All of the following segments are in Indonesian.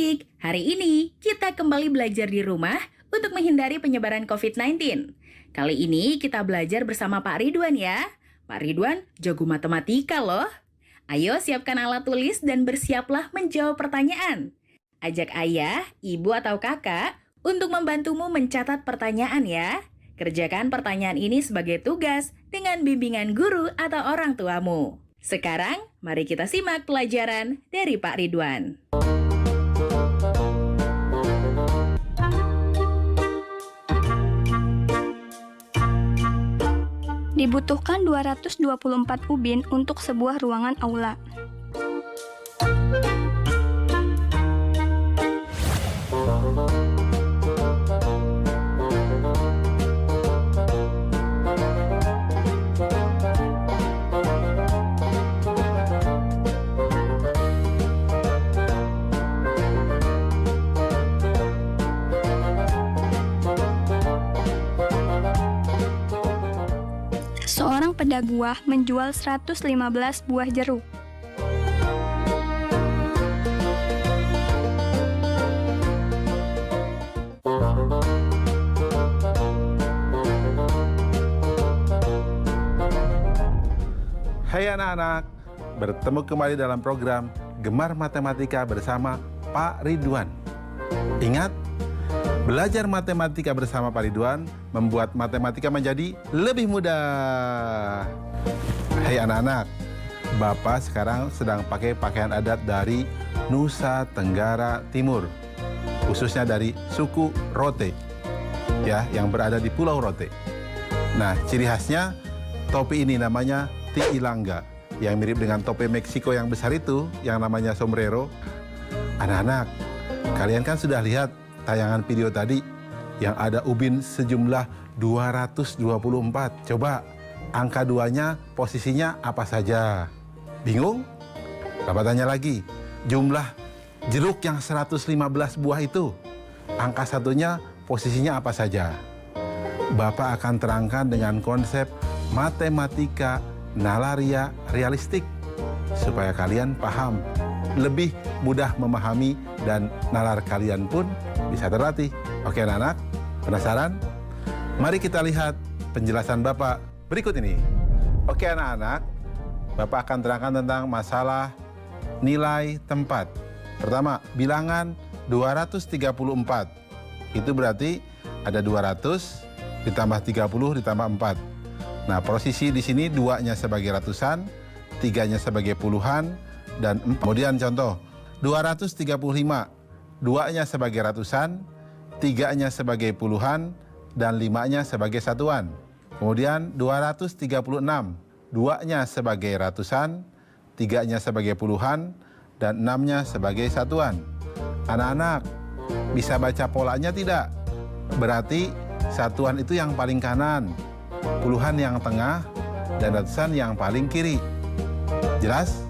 adik-adik, hari ini kita kembali belajar di rumah untuk menghindari penyebaran COVID-19. Kali ini kita belajar bersama Pak Ridwan ya. Pak Ridwan jago matematika loh. Ayo siapkan alat tulis dan bersiaplah menjawab pertanyaan. Ajak ayah, ibu atau kakak untuk membantumu mencatat pertanyaan ya. Kerjakan pertanyaan ini sebagai tugas dengan bimbingan guru atau orang tuamu. Sekarang, mari kita simak pelajaran dari Pak Ridwan. Dibutuhkan 224 ubin untuk sebuah ruangan aula. Seorang pedagang menjual 115 buah jeruk. Hai anak-anak, bertemu kembali dalam program Gemar Matematika bersama Pak Ridwan. Ingat, belajar matematika bersama Pak Ridwan membuat matematika menjadi lebih mudah. Hai anak-anak, Bapak sekarang sedang pakai pakaian adat dari Nusa Tenggara Timur, khususnya dari suku Rote, ya, yang berada di Pulau Rote. Nah, ciri khasnya topi ini namanya tiilanga, yang mirip dengan topi Meksiko yang besar itu, yang namanya sombrero. Anak-anak, kalian kan sudah lihat tayangan video tadi yang ada ubin sejumlah 224. Coba angka 2-nya posisinya apa saja? Bingung? Bapak tanya lagi, jumlah jeruk yang 115 buah itu, angka 1-nya posisinya apa saja? Bapak akan terangkan dengan konsep matematika nalaria realistik supaya kalian paham, lebih mudah memahami, dan nalar kalian pun bisa terlatih. Oke anak-anak, penasaran? Mari kita lihat penjelasan Bapak berikut ini. Oke anak-anak, Bapak akan terangkan tentang masalah nilai tempat. Pertama, bilangan 234. Itu berarti ada 200 ditambah 30 ditambah 4. Nah, posisi di sini 2-nya sebagai ratusan, 3-nya sebagai puluhan, dan 4. Kemudian contoh, 235. 2-nya sebagai ratusan, 3-nya sebagai puluhan, dan 5-nya sebagai satuan. Kemudian 236. 2-nya sebagai ratusan, 3-nya sebagai puluhan, dan 6-nya sebagai satuan. Anak-anak, bisa baca polanya tidak? Berarti satuan itu yang paling kanan, puluhan yang tengah, dan ratusan yang paling kiri. Jelas?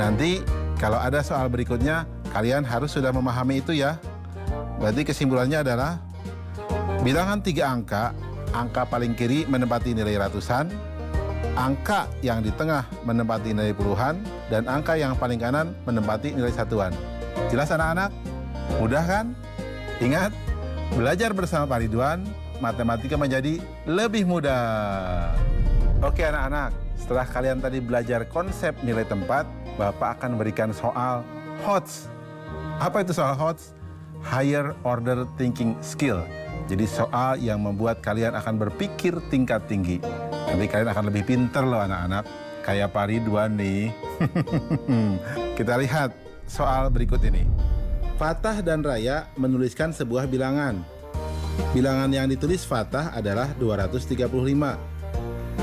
Nanti kalau ada soal berikutnya, kalian harus sudah memahami itu ya. Berarti kesimpulannya adalah bilangan 3 angka, angka paling kiri menempati nilai ratusan, angka yang di tengah menempati nilai puluhan, dan angka yang paling kanan menempati nilai satuan. Jelas anak-anak? Mudah kan? Ingat, belajar bersama Pak Ridwan, matematika menjadi lebih mudah. Oke anak-anak, setelah kalian tadi belajar konsep nilai tempat, Bapak akan berikan soal HOTS. Apa itu soal HOTS? Higher Order Thinking Skill. Jadi soal yang membuat kalian akan berpikir tingkat tinggi. Nanti kalian akan lebih pinter loh anak-anak. Kayak Pak Ridwan nih. Kita lihat soal berikut ini. Fatah dan Raya menuliskan sebuah bilangan. Bilangan yang ditulis Fatah adalah 235.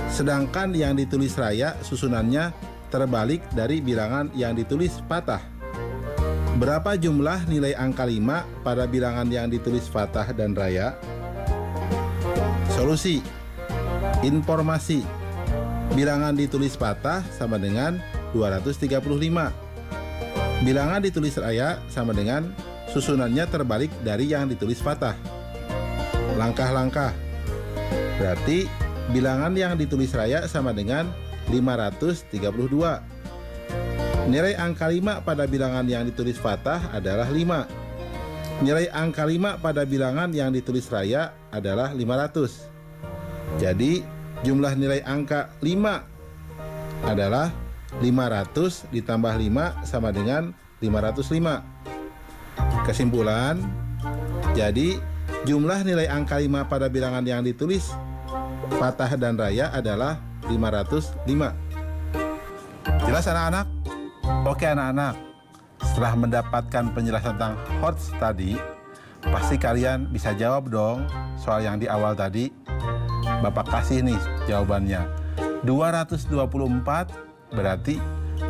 Sedangkan yang ditulis Raya susunannya terbalik dari bilangan yang ditulis Fatah. Berapa jumlah nilai angka 5 pada bilangan yang ditulis Fatah dan Raya? Solusi. Informasi. Bilangan ditulis Fatah sama dengan 235. Bilangan ditulis Raya sama dengan susunannya terbalik dari yang ditulis Fatah. Langkah-langkah. Berarti bilangan yang ditulis Raya sama dengan 532. Nilai angka 5 pada bilangan yang ditulis fathah adalah 5. Nilai angka 5 pada bilangan yang ditulis raya adalah 500. Jadi, jumlah nilai angka 5 adalah 500 ditambah 5 sama dengan 505. Kesimpulan, jadi jumlah nilai angka 5 pada bilangan yang ditulis fathah dan raya adalah 505. Jelas anak-anak? Oke anak-anak, setelah mendapatkan penjelasan tentang HOTS tadi, pasti kalian bisa jawab dong soal yang di awal tadi. Bapak kasih nih jawabannya. 224 berarti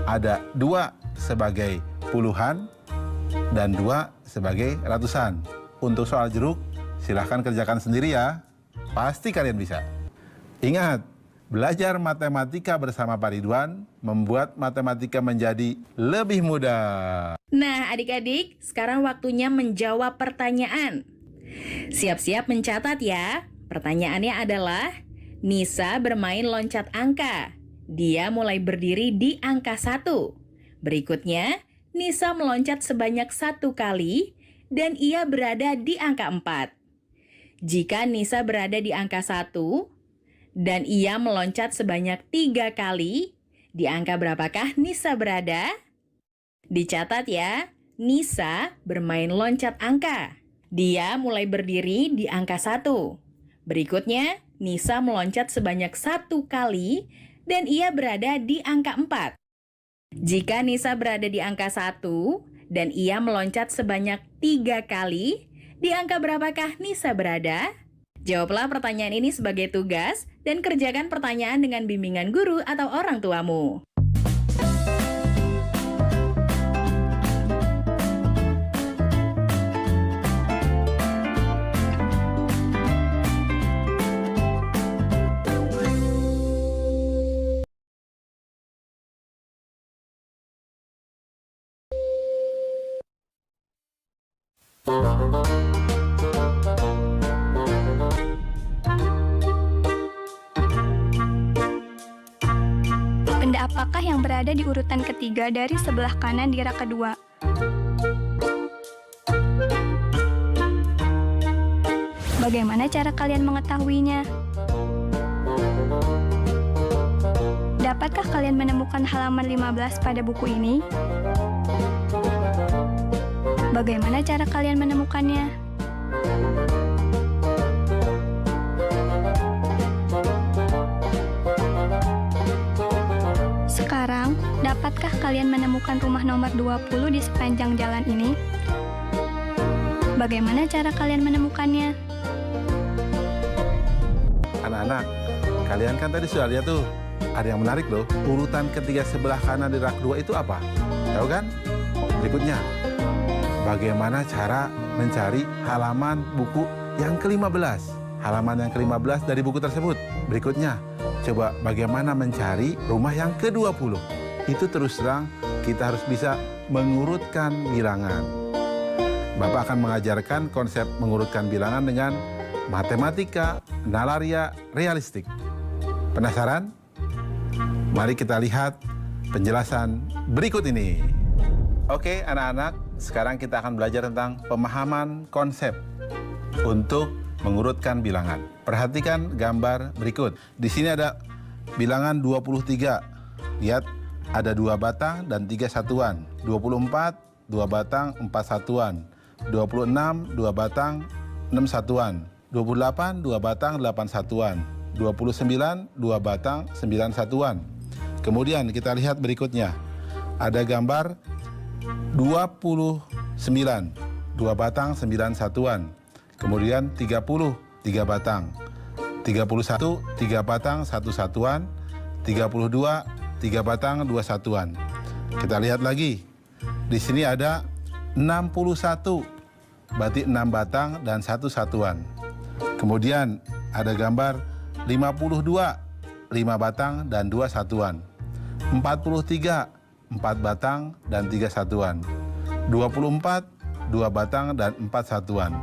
ada 2 sebagai puluhan dan 2 sebagai ratusan. Untuk soal jeruk, silahkan kerjakan sendiri ya. Pasti kalian bisa. Ingat, belajar matematika bersama Pak Ridwan membuat matematika menjadi lebih mudah. Nah, adik-adik, sekarang waktunya menjawab pertanyaan. Siap-siap mencatat ya. Pertanyaannya adalah, Nisa bermain loncat angka. Dia mulai berdiri di angka 1. Berikutnya, Nisa meloncat sebanyak 1 kali dan ia berada di angka 4. Jika Nisa berada di angka 1 dan ia meloncat sebanyak 3 kali, di angka berapakah Nisa berada? Dicatat ya, Nisa bermain loncat angka. Dia mulai berdiri di angka 1. Berikutnya, Nisa meloncat sebanyak 1 kali dan ia berada di angka 4. Jika Nisa berada di angka 1 dan ia meloncat sebanyak 3 kali, di angka berapakah Nisa berada? Jawablah pertanyaan ini sebagai tugas dan kerjakan pertanyaan dengan bimbingan guru atau orang tuamu. Benda apakah yang berada di urutan ketiga dari sebelah kanan di rak kedua? Bagaimana cara kalian mengetahuinya? Dapatkah kalian menemukan halaman 15 pada buku ini? Bagaimana cara kalian menemukannya? Sekarang, dapatkah kalian menemukan rumah nomor 20 di sepanjang jalan ini? Bagaimana cara kalian menemukannya? Anak-anak, kalian kan tadi sudah lihat tuh, ada yang menarik loh. Urutan ketiga sebelah kanan di rak 2 itu apa? Tahu kan? Berikutnya, bagaimana cara mencari halaman buku yang ke-15? Halaman yang ke-15 dari buku tersebut. Berikutnya, coba bagaimana mencari rumah yang ke-20? Itu terus terang kita harus bisa mengurutkan bilangan. Bapak akan mengajarkan konsep mengurutkan bilangan dengan matematika nalaria realistik. Penasaran? Mari kita lihat penjelasan berikut ini. Oke anak-anak, sekarang kita akan belajar tentang pemahaman konsep untuk mengurutkan bilangan. Perhatikan gambar berikut. Di sini ada bilangan 23. Lihat, ada 2 batang dan 3 satuan. 24, 2 batang, 4 satuan. 26, 2 batang, 6 satuan. 28, 2 batang, 8 satuan. 29, 2 batang, 9 satuan. Kemudian kita lihat berikutnya. Ada gambar 29, 2 batang, 9 satuan. Kemudian 30, 3 batang. 31, 3 batang, 1 satuan. 32, 3 batang, 2 satuan. Kita lihat lagi. Di sini ada 61, berarti 6 batang dan 1 satuan. Kemudian ada gambar 52, 5 batang dan 2 satuan. 43, 4 batang dan 3 satuan. 24, 2 batang dan 4 satuan.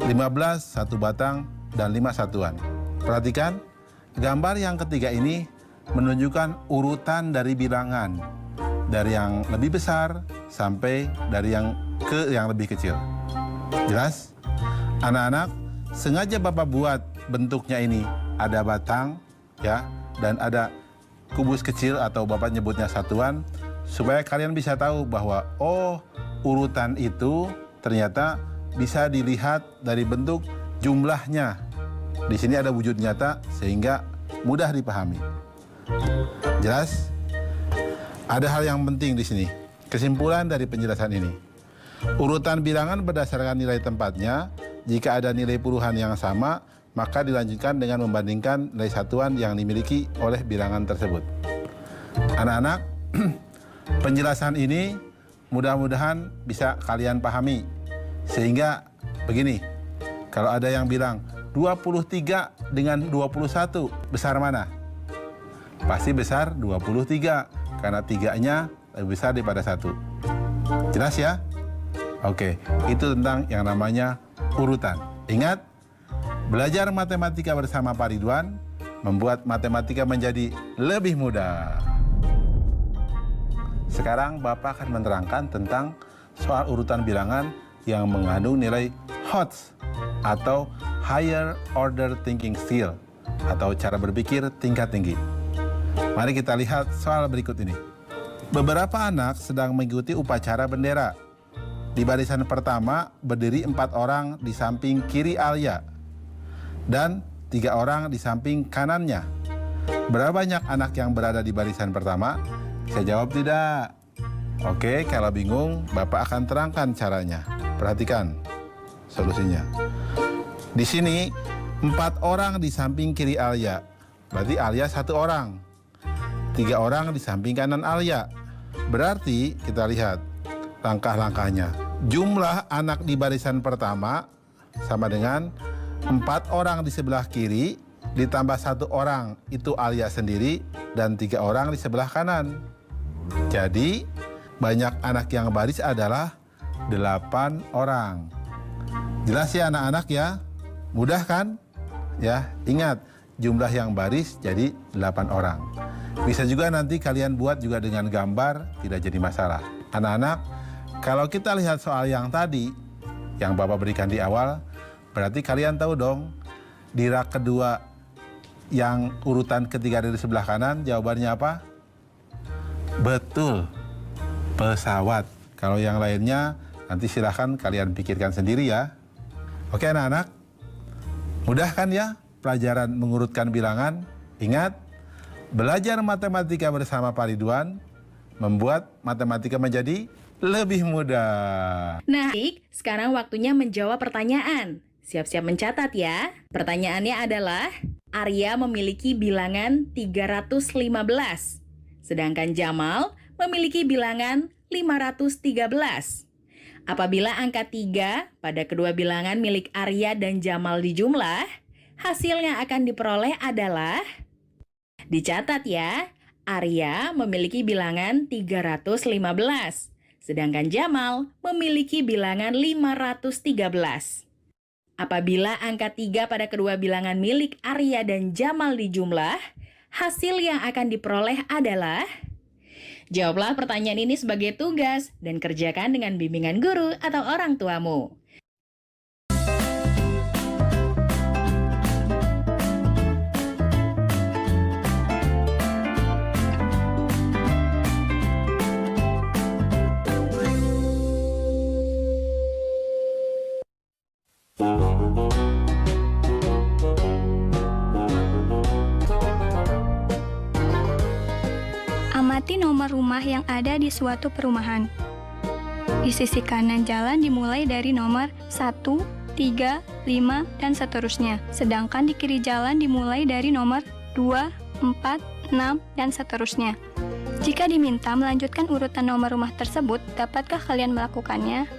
15, 1 batang dan 5 satuan. Perhatikan, gambar yang ketiga ini menunjukkan urutan dari bilangan. dari yang lebih besar sampai dari yang lebih kecil. Jelas? Anak-anak, sengaja Bapak buat bentuknya ini ada batang ya, dan ada kubus kecil atau Bapak nyebutnya satuan, supaya kalian bisa tahu bahwa urutan itu ternyata bisa dilihat dari bentuk jumlahnya. Di sini ada wujud nyata sehingga mudah dipahami. Jelas? Ada hal yang penting di sini. Kesimpulan dari penjelasan ini. Urutan bilangan berdasarkan nilai tempatnya. Jika ada nilai puluhan yang sama, maka dilanjutkan dengan membandingkan nilai satuan yang dimiliki oleh bilangan tersebut. Anak-anak, penjelasan ini mudah-mudahan bisa kalian pahami. Sehingga begini, kalau ada yang bilang 23 dengan 21 besar mana? Pasti besar 23, karena 3-nya lebih besar daripada 1. Jelas ya? Oke, itu tentang yang namanya urutan. Ingat, belajar matematika bersama Pak Ridwan membuat matematika menjadi lebih mudah. Sekarang Bapak akan menerangkan tentang soal urutan bilangan yang mengandung nilai HOTS atau Higher Order Thinking Skill atau cara berpikir tingkat tinggi. Mari kita lihat soal berikut ini. Beberapa anak sedang mengikuti upacara bendera. Di barisan pertama berdiri 4 orang di samping kiri Alia dan 3 orang di samping kanannya. Berapa banyak anak yang berada di barisan pertama? Bisa jawab tidak? Oke, kalau bingung Bapak akan terangkan caranya. Perhatikan solusinya. Di sini 4 orang di samping kiri Alia. Berarti Alia 1 orang. 3 orang di samping kanan Alia. Berarti kita lihat langkah-langkahnya. Jumlah anak di barisan pertama sama dengan 4 orang di sebelah kiri ditambah 1 orang itu Alia sendiri dan 3 orang di sebelah kanan. Jadi banyak anak yang baris adalah 8 orang. Jelas ya anak-anak ya? Mudah kan? Ya, ingat jumlah yang baris jadi 8 orang. Bisa juga nanti kalian buat juga dengan gambar, tidak jadi masalah. Anak-anak, kalau kita lihat soal yang tadi, yang Bapak berikan di awal, berarti kalian tahu dong, di rak kedua yang urutan ketiga dari sebelah kanan, jawabannya apa? Betul, pesawat. Kalau yang lainnya, nanti silahkan kalian pikirkan sendiri ya. Oke anak-anak, mudah kan ya pelajaran mengurutkan bilangan? Ingat, belajar matematika bersama Pak Ridwan membuat matematika menjadi lebih mudah. Nah, sekarang waktunya menjawab pertanyaan. Siap-siap mencatat ya. Pertanyaannya adalah, Arya memiliki bilangan 315, sedangkan Jamal memiliki bilangan 513. Apabila angka 3 pada kedua bilangan milik Arya dan Jamal dijumlah, hasil yang akan diperoleh adalah, dicatat ya, Arya memiliki bilangan 315, sedangkan Jamal memiliki bilangan 513. Apabila angka 3 pada kedua bilangan milik Arya dan Jamal dijumlah, hasil yang akan diperoleh adalah... Jawablah pertanyaan ini sebagai tugas dan kerjakan dengan bimbingan guru atau orang tuamu. Amati nomor rumah yang ada di suatu perumahan. Di sisi kanan jalan dimulai dari nomor 1, 3, 5, dan seterusnya. Sedangkan di kiri jalan dimulai dari nomor 2, 4, 6, dan seterusnya. Jika diminta melanjutkan urutan nomor rumah tersebut, dapatkah kalian melakukannya?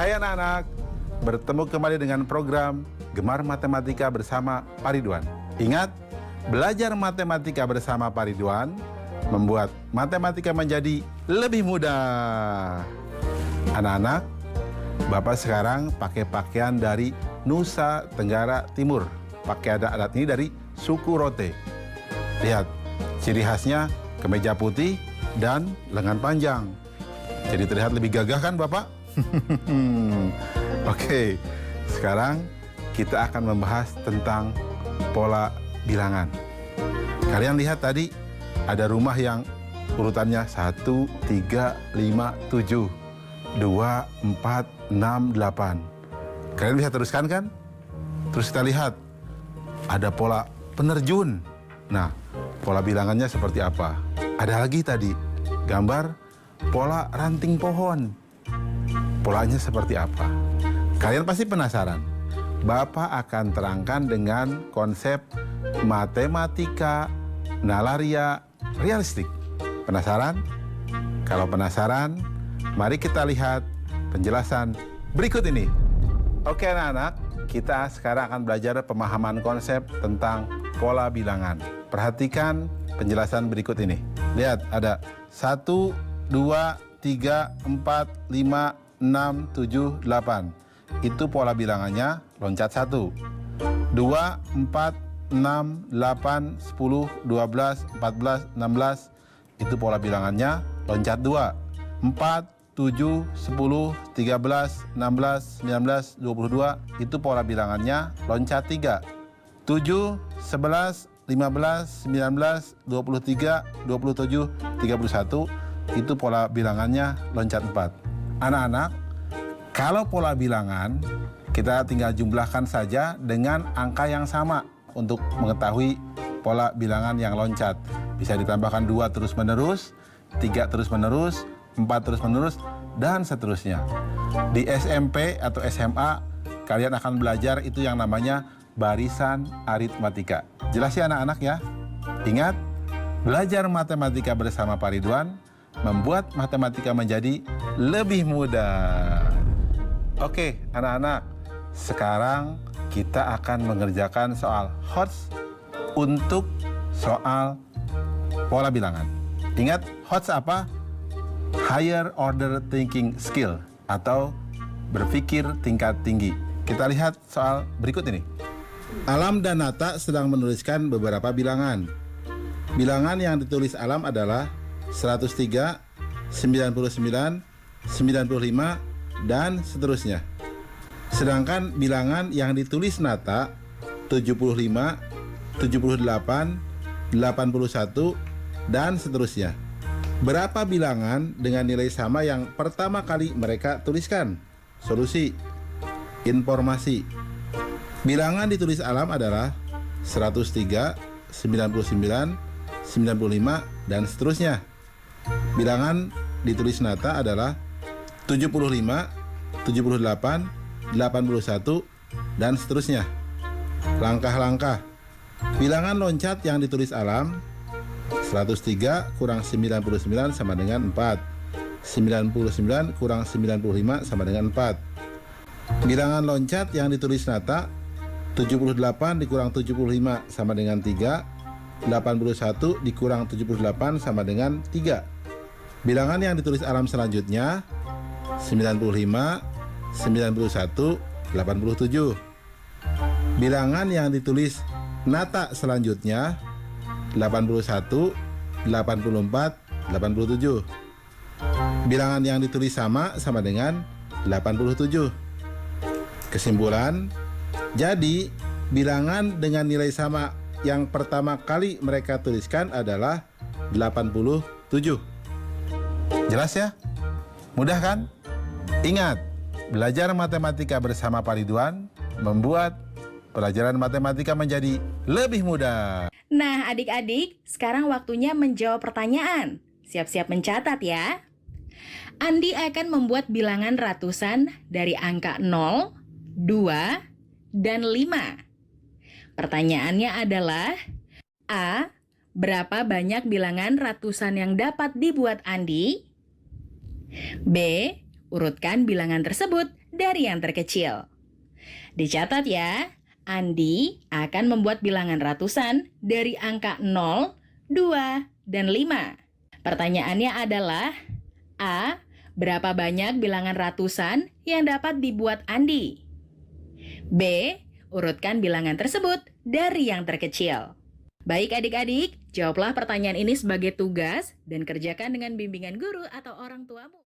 Hai anak-anak, bertemu kembali dengan program Gemar Matematika bersama Pak Ridwan. Ingat, belajar matematika bersama Pak Ridwan membuat matematika menjadi lebih mudah. Anak-anak, Bapak sekarang pakai pakaian dari Nusa Tenggara Timur. Pakai adat ini dari suku Rote. Lihat, ciri khasnya kemeja putih dan lengan panjang. Jadi terlihat lebih gagah kan Bapak? Oke, sekarang kita akan membahas tentang pola bilangan. Kalian lihat tadi ada rumah yang urutannya 1, 3, 5, 7, 2, 4, 6, 8. Kalian bisa teruskan kan? Terus kita lihat ada pola penerjun. Nah, pola bilangannya seperti apa? Ada lagi tadi gambar pola ranting pohon. Polanya seperti apa? Kalian pasti penasaran. Bapak akan terangkan dengan konsep matematika nalaria realistik. Penasaran? Kalau penasaran, mari kita lihat penjelasan berikut ini. Oke anak-anak, kita sekarang akan belajar pemahaman konsep tentang pola bilangan. Perhatikan penjelasan berikut ini. Lihat, ada 1, 2, 3, 4, 5, 6, 7, 8. Itu pola bilangannya loncat 1. 2, 4, 6, 8, 10, 12, 14, 16. Itu pola bilangannya loncat 2. 4, 7, 10, 13, 16, 19, 22. Itu pola bilangannya loncat 3. 7, 11, 15, 19, 23, 27, 31. Itu pola bilangannya loncat 4. Anak-anak, kalau pola bilangan, kita tinggal jumlahkan saja dengan angka yang sama untuk mengetahui pola bilangan yang loncat. Bisa ditambahkan 2 terus-menerus, 3 terus-menerus, 4 terus-menerus, dan seterusnya. Di SMP atau SMA, kalian akan belajar itu yang namanya barisan aritmatika. Jelas ya anak-anak ya? Ingat, belajar matematika bersama Pak Ridwan membuat matematika menjadi lebih mudah. Oke, anak-anak, sekarang kita akan mengerjakan soal HOTS untuk soal pola bilangan. Ingat, HOTS apa? Higher Order Thinking Skill atau berpikir tingkat tinggi. Kita lihat soal berikut ini. Alam dan Nata sedang menuliskan beberapa bilangan. Bilangan yang ditulis Alam adalah 103, 99, 95, dan seterusnya. Sedangkan bilangan yang ditulis Nata 75, 78, 81, dan seterusnya. Berapa bilangan dengan nilai sama yang pertama kali mereka tuliskan? Solusi. Informasi. Bilangan ditulis Alam adalah 103, 99, 95, dan seterusnya. Bilangan ditulis Nata adalah 75, 78, 81, dan seterusnya. Langkah-langkah. Bilangan loncat yang ditulis Alam 103 kurang 99 sama dengan 4. 99 kurang 95 sama dengan 4. Bilangan loncat yang ditulis Nata 78 dikurang 75 sama dengan 3. 81 dikurang 78 sama dengan 3. Bilangan yang ditulis Alam selanjutnya 95, 91, 87. Bilangan yang ditulis Nata selanjutnya 81, 84, 87. Bilangan yang ditulis sama dengan 87. Kesimpulan, jadi bilangan dengan nilai sama yang pertama kali mereka tuliskan adalah 87. Jelas ya? Mudah kan? Ingat, belajar matematika bersama Pak Ridwan membuat pelajaran matematika menjadi lebih mudah. Nah, adik-adik, sekarang waktunya menjawab pertanyaan. Siap-siap mencatat ya. Andi akan membuat bilangan ratusan dari angka 0, 2, dan 5. Pertanyaannya adalah, A. Berapa banyak bilangan ratusan yang dapat dibuat Andi? B. Urutkan bilangan tersebut dari yang terkecil. Dicatat ya, Andi akan membuat bilangan ratusan dari angka 0, 2, dan 5. Pertanyaannya adalah A. Berapa banyak bilangan ratusan yang dapat dibuat Andi? B. Urutkan bilangan tersebut dari yang terkecil. Baik adik-adik, jawablah pertanyaan ini sebagai tugas dan kerjakan dengan bimbingan guru atau orang tuamu.